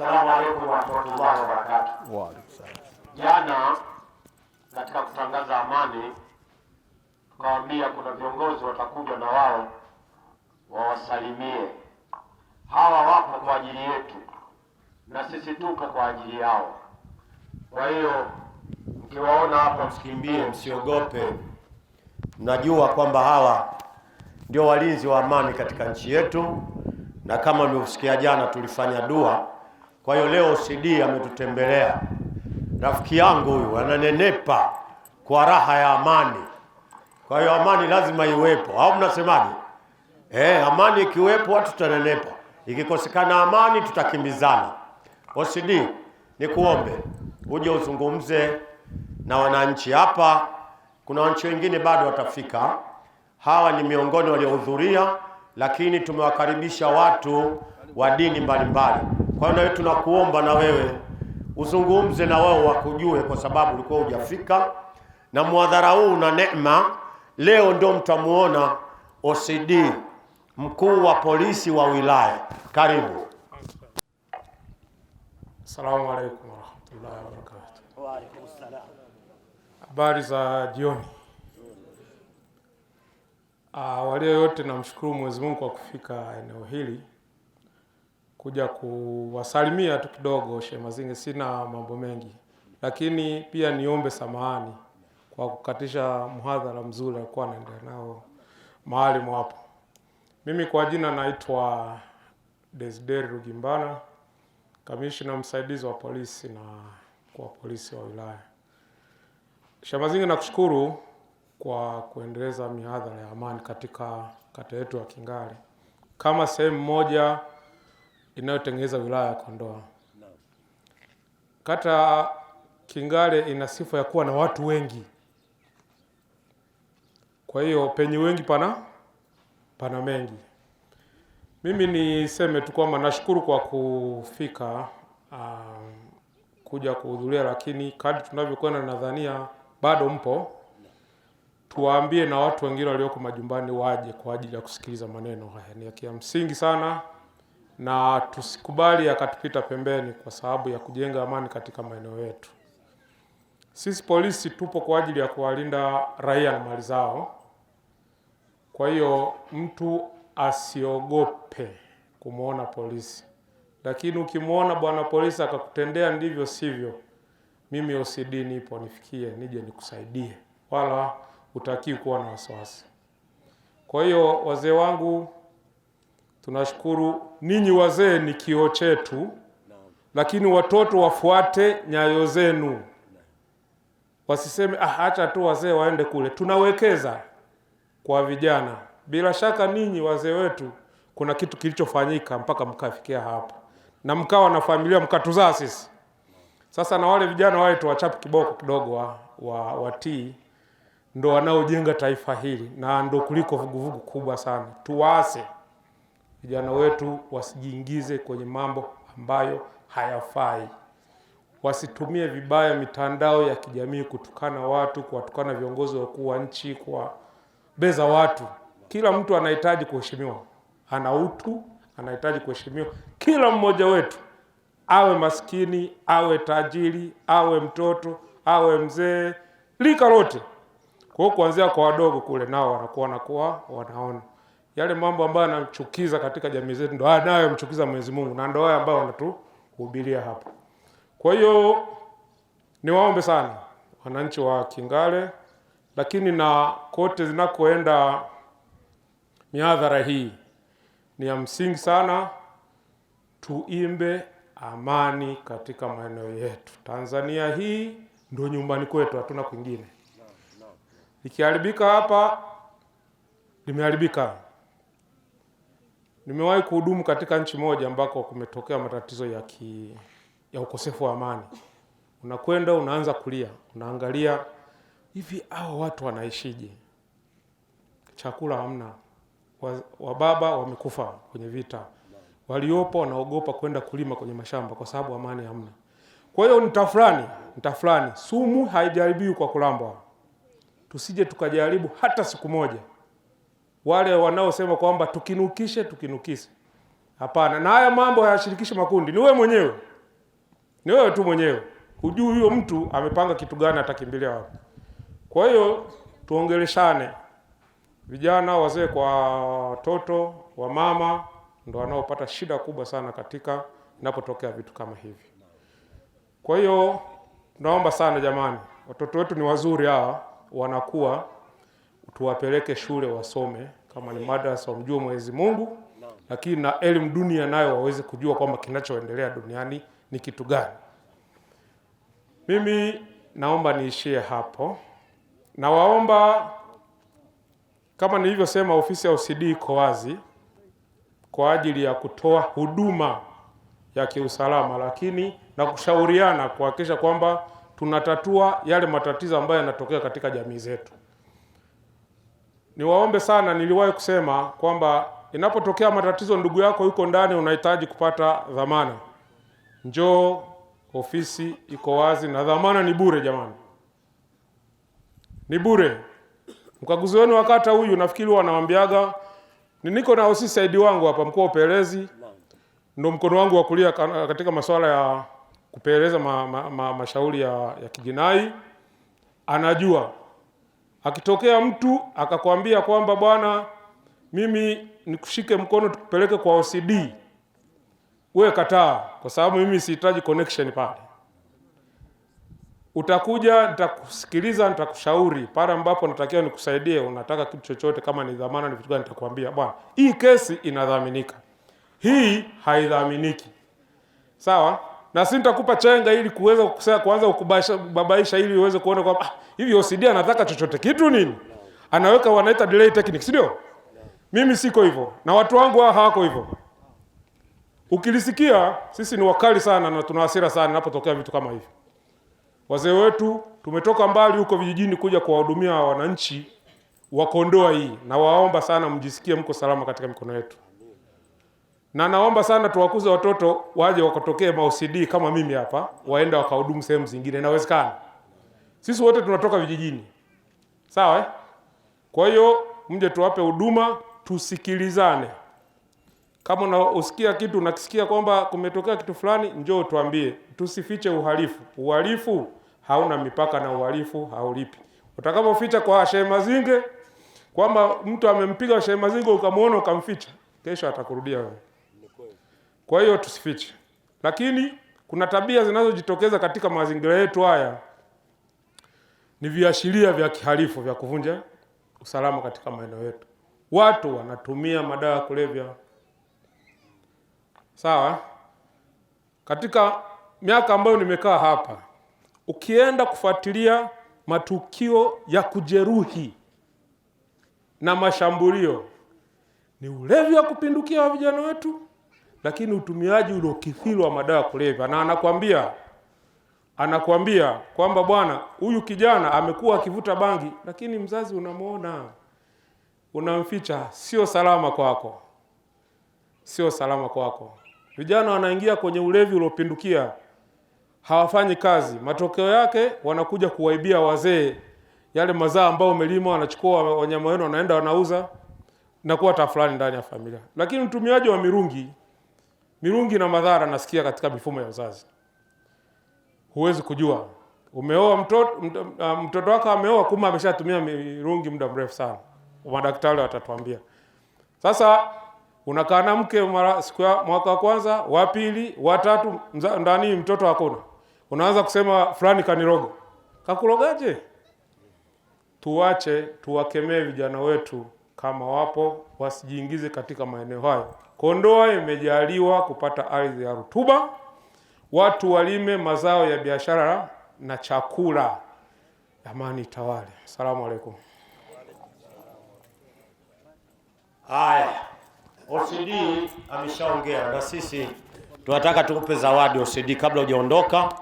Assalamu alaykum wa rahmatullahi wa barakatuh. Wa alaykum salaam. Jana katika kutangaza amani tukawaambia kuna viongozi watakuja na wao wawasalimie. Hawa wapo kwa ajili yetu na sisi tupo kwa ajili yao. Kwa hiyo mkiwaona hapa msikimbie, msiogope. Najua kwamba hawa ndio walinzi wa amani katika nchi yetu, na kama mlivyosikia jana tulifanya dua. Kwa hiyo leo OCD ametutembelea. Rafiki yangu huyu ananenepa kwa raha ya amani. Kwa hiyo amani lazima iwepo, au mnasemaje? Amani ikiwepo watu tutanenepa. Ikikosekana amani tutakimbizana. OCD, nikuombe uje uzungumze na wananchi hapa. Kuna wananchi wengine bado watafika. Hawa ni miongoni waliohudhuria, lakini tumewakaribisha watu wa dini mbalimbali. Kwa hiyo na wewe tunakuomba na wewe uzungumze na wao wakujue, kwa sababu ulikuwa hujafika. Na muadhara huu na neema, leo ndio mtamuona OCD mkuu wa polisi wa wilaya. Karibu. Assalamu alaykum wa rahmatullahi wa barakatuh. Wa alaykum salaam. Habari za jioni. Awali yote namshukuru Mwenyezi Mungu kwa kufika eneo hili kuja kuwasalimia tu kidogo Sheikh Mazinge. Sina mambo mengi, lakini pia niombe samahani kwa kukatisha muhadhara mzuri alikuwa anaendelea nao mahali hapo. Mimi kwa jina naitwa Desideri Rugimbana, kamishna msaidizi wa polisi na kwa polisi wa wilaya. Sheikh Mazinge, nakushukuru kwa kuendeleza mihadhara ya amani katika kata yetu ya Kingale kama sehemu moja inayotengeneza wilaya ya Kondoa. Kata Kingale ina sifa ya kuwa na watu wengi, kwa hiyo penye wengi pana mengi. Mimi niseme tu kwamba nashukuru kwa kufika kuja kuhudhuria, lakini kadri tunavyokwenda nadhania bado mpo. Tuwaambie na watu wengine walioko majumbani waje kwa ajili ya kusikiliza maneno haya, ni ya msingi sana, na tusikubali yakatupita pembeni kwa sababu ya kujenga amani katika maeneo yetu. Sisi polisi tupo kwa ajili ya kuwalinda raia na mali zao. Kwa hiyo mtu asiogope kumuona polisi, lakini ukimwona bwana polisi akakutendea ndivyo sivyo, mimi OCD nipo, nifikie nije nikusaidie, wala utaki kuwa na wasiwasi. Kwa hiyo wazee wangu, tunashukuru. Ninyi wazee ni kioo chetu, lakini watoto wafuate nyayo zenu. Wasiseme acha tu wazee waende kule. Tunawekeza kwa vijana. Bila shaka ninyi wazee wetu kuna kitu kilichofanyika mpaka mkafikia hapa, na mkawa na familia, mkatuzaa sisi. Sasa na wale vijana wale tuwachape kiboko kidogo watii, ndo wanaojenga taifa hili, na ndo kuliko vuguvugu kubwa sana. Tuwaase vijana wetu wasijiingize kwenye mambo ambayo hayafai. Wasitumie vibaya mitandao ya kijamii kutukana watu, kuwatukana viongozi wakuu wa nchi, kwa beza watu. Kila mtu anahitaji kuheshimiwa, ana utu, anahitaji kuheshimiwa. Kila mmoja wetu, awe maskini, awe tajiri, awe mtoto, awe mzee, lika lote. Kwa hiyo kuanzia kwa wadogo kule, nao wanakuwa wanaona yale mambo ambayo yanamchukiza katika jamii zetu, ndio yanayomchukiza Mwenyezi Mungu, na ndio haya ambayo wanatuhubiria hapa. Kwa hiyo niwaombe sana wananchi wa Kingale, lakini na kote zinakoenda mihadhara hii, ni ya msingi sana tuimbe amani katika maeneo yetu. Tanzania hii ndio nyumbani kwetu, hatuna kwingine. Ikiharibika hapa, limeharibika. Nimewahi kuhudumu katika nchi moja ambako kumetokea matatizo ya ukosefu wa amani. Unakwenda unaanza kulia, unaangalia hivi hao watu wanaishije? Chakula hamna. Wababa wamekufa kwenye vita. Waliopo wanaogopa kwenda kulima kwenye mashamba kwa sababu amani hamna. Kwa hiyo nitafulani, sumu haijaribiwi kwa kulambwa. Tusije tukajaribu hata siku moja. Wale wanaosema kwamba tukinukishe. Hapana. Na haya mambo hayashirikishi makundi. Ni wewe mwenyewe. Ni wewe tu mwenyewe. Hujui huyo mtu amepanga kitu gani, atakimbilia wapi. Kwa hiyo tuongeleshane. Vijana, wazee kwa watoto, wa mama ndio wanaopata shida kubwa sana katika inapotokea vitu kama hivi. Kwa hiyo naomba sana jamani, watoto wetu ni wazuri hawa, wanakuwa, tuwapeleke shule wasome, kama ni madrasa wamjue Mwenyezi Mungu, lakini na elimu dunia nayo waweze kujua kwamba kinachoendelea duniani ni kitu gani. Mimi naomba niishie hapo. Nawaomba, kama nilivyosema, ofisi ya OCD iko wazi kwa ajili ya kutoa huduma ya kiusalama, lakini na kushauriana kuhakikisha kwamba tunatatua yale matatizo ambayo yanatokea katika jamii zetu. Niwaombe sana, niliwahi kusema kwamba inapotokea matatizo, ndugu yako yuko ndani, unahitaji kupata dhamana, njoo, ofisi iko wazi na dhamana ni bure jamani. Ni bure. Mkaguzi wenu wa kata huyu nafikiri wanawaambiaga, niko na OC Saidi wangu hapa, mkuu wa upelelezi, ndo mkono wangu wa kulia katika masuala ya kupeleleza mashauri ya kijinai. Anajua akitokea mtu akakwambia kwamba bwana, mimi nikushike mkono tukupeleke kwa OCD, wewe kataa, kwa sababu mimi sihitaji connection pale. Utakuja, nitakusikiliza, nitakushauri pale ambapo natakiwa nikusaidie. Unataka kitu chochote, kama ni dhamana, ni vitu gani, nitakwambia bwana, hii kesi inadhaminika, hii haidhaminiki, sawa? Na si nitakupa chenga ili kuweza kuanza kukubabaisha, ili uweze kuona kwamba hivi OCD anataka chochote kitu nini, anaweka wanaita delay techniques, ndio? Mimi siko hivyo na watu wangu hawako hivyo. Ukilisikia, sisi ni wakali sana na tuna hasira sana ninapotokea vitu kama hivi. Wazee wetu tumetoka mbali huko vijijini kuja kuwahudumia wananchi wa Kondoa hii, na waomba sana mjisikie mko salama katika mikono yetu. Na naomba sana tuwakuze watoto waje wakatokee OCD kama mimi hapa, waende wakahudumu sehemu zingine, inawezekana. Sisi wote tunatoka vijijini. Sawa eh? Kwa hiyo mje tuwape huduma, tusikilizane. Kama usikia kitu, unakisikia kwamba kumetokea kitu fulani, njoo tuambie. Tusifiche uhalifu. Uhalifu hauna mipaka na uhalifu haulipi. Utakapoficha kwa Shehe Mazinge kwamba mtu amempiga Shehe Mazinge ukamuona ukamficha, kesho atakurudia wewe. Kwa hiyo tusifiche. Lakini kuna tabia zinazojitokeza katika mazingira yetu haya, ni viashiria vya kihalifu vya kuvunja usalama katika maeneo yetu. Watu wanatumia madawa ya kulevya. Sawa? Katika miaka ambayo nimekaa hapa, ukienda kufuatilia matukio ya kujeruhi na mashambulio, ni ulevi wa kupindukia wa vijana wetu, lakini utumiaji uliokithiri wa madawa ya kulevya. Na anakuambia kwamba bwana, huyu kijana amekuwa akivuta bangi, lakini mzazi unamuona, unamficha. Sio salama kwako. Sio salama kwako. Vijana wanaingia kwenye ulevi uliopindukia, hawafanyi kazi. Matokeo yake wanakuja kuwaibia wazee yale mazao ambao umelima, wanachukua wanyama wenu wanaenda wanauza, na kuwa tafulani ndani ya familia. Lakini utumiaji wa mirungi na madhara nasikia katika mifumo ya uzazi. Huwezi kujua. Umeoa mtoto wako ameoa, kumbe ameshatumia mirungi muda mrefu sana. Madaktari watatuambia. Sasa unakaa na mke mwaka wa kwanza, wa pili, wa tatu, ndani mtoto hakuna. Unaanza kusema fulani kaniroga. Kakurogaje? Tuache, tuwakemee vijana wetu kama wapo, wasijiingize katika maeneo hayo. Kondoa imejaliwa kupata ardhi ya rutuba. Watu walime mazao ya biashara na chakula. Amani tawale. Asalamu alaykum. Haya. OCD ameshaongea na sisi tunataka tukupe zawadi OCD kabla hujaondoka.